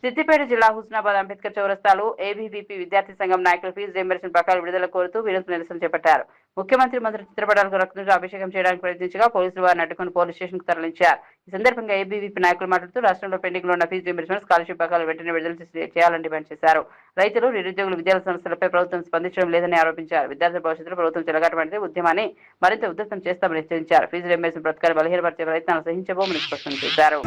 సిద్దిపేట జిల్లా హుస్నాబాద్ అంబేద్కర్ చౌరస్తాలో ఏబీవీపీ విద్యార్థి సంఘం నాయకులు ఫీజు రీయింబర్స్మెంట్ బకాయిల విడుదల కోరుతూ వినూత్న నిరసన చేపట్టారు. ముఖ్యమంత్రి మంత్రి చిత్రపటాలకు రక్తంతో అభిషేకం చేయడానికి ప్రయత్నించగా పోలీసులు వారిని అడ్డుకుని పోలీస్ స్టేషన్ కు తరలించారు. ఈ సందర్భంగా ఏబీవీపీ నాయకులు మాట్లాడుతూ రాష్ట్రంలో పెండింగ్ లో ఉన్న ఫీజు రీయింబర్స్మెంట్, స్కాలర్షిప్ బకాయిలు వెంటనే విడుదల చేయాలని డిమాండ్ చేశారు. రైతులు, నిరుద్యోగులు, విద్యార్థి సంస్థలపై ప్రభుత్వం స్పందించడం లేదని ఆరోపించారు. విద్యార్థుల భవిష్యత్తులో ప్రభుత్వం చెలగాటపడితే ఉద్యమాన్ని మరింత ఉధృతం చేస్తామని హెచ్చరించారు. ఫీజు రీయింబర్స్మెంట్ పథకాలు బలహీనపరిచే ప్రయత్నాలు సహించబోమని స్పష్టం చేశారు.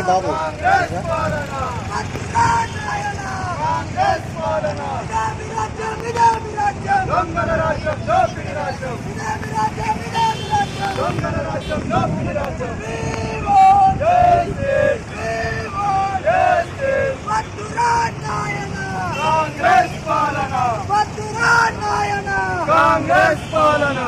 బాబు కాంగ్రెస్ పాలన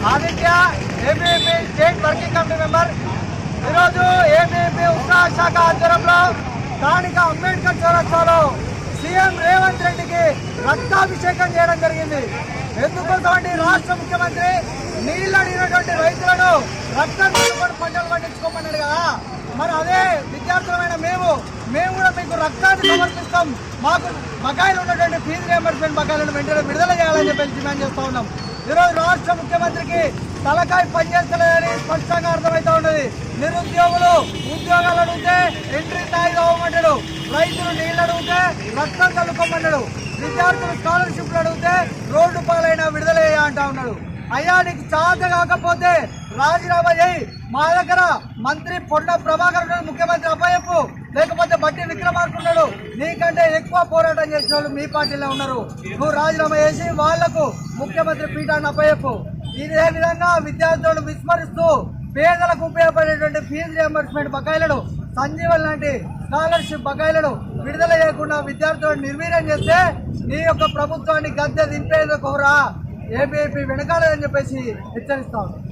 Aditya ABVP state working committee member ఈరోజు ఏబీవీపీ ఉత్సాహ శాఖ ఆధ్వర్యంలో స్థానిక అంబేద్కర్ చౌరస్తాలో సీఎం రేవంత్ రెడ్డికి రక్తాభిషేకం చేయడం జరిగింది. ఎందుకోసమంటే రాష్ట్ర ముఖ్యమంత్రి నీళ్ళు అడిగినటువంటి రైతులను రక్తం తీసుకొని పంటలు పండించుకోమన్నాడు కదా. మరి అదే విద్యార్థులమైన మేము కూడా మీకు రక్తాన్ని సమర్పిస్తాం, మాకు బకాయిలు ఉన్నటువంటి ఫీజు రీయింబర్స్మెంట్ బకాయిలను వెంటనే విడుదల చేయాలని చెప్పి డిమాండ్ చేస్తూ ఉన్నాం. ఈరోజు రాష్ట్ర ముఖ్యమంత్రికి తలకాయ పనిచేస్తలేదని స్పష్టంగా అర్థమవుతా ఉన్నది. నిరుద్యోగులు ఉద్యోగాలు అడిగితే ఎంట్రీ స్థాయి కావమంటాడు, రైతులు నీళ్ళు అడిగితే రక్తం కలుపుకోమన్నాడు, విద్యార్థులు స్కాలర్షిప్లు అడిగితే రోడ్డు పాలైనా విడుదల అంటా ఉన్నాడు. అయ్యా నీకు చాత కాకపోతే రాజీనామా చేయి, మా దగ్గర మంత్రి పొన్న ప్రభాకర్ ముఖ్యమంత్రి అప్పయ్యప్పు, లేకపోతే బట్టి విక్రమార్కున్నాడు, నీకంటే ఎక్కువ పోరాటం చేసిన వాళ్ళు మీ పార్టీలో ఉన్నారు, నువ్వు రాజీనామా చేసి వాళ్లకు ముఖ్యమంత్రి పీఠాన్ని అప్పయ్యప్పు. ఇదే విధంగా విద్యార్థులను విస్మరిస్తూ పేదలకు ఉపయోగపడేటువంటి ఫీజు రీయింబర్స్మెంట్ బకాయిలను, సంజీవన్ లాంటి స్కాలర్షిప్ బకాయిలను విడుదల చేయకుండా విద్యార్థులను నిర్వీర్యం చేస్తే నీ యొక్క ప్రభుత్వాన్ని గద్దె దింపేందుకు ఏబీవీపీ వెనకాలని చెప్పేసి హెచ్చరిస్తా ఉంది.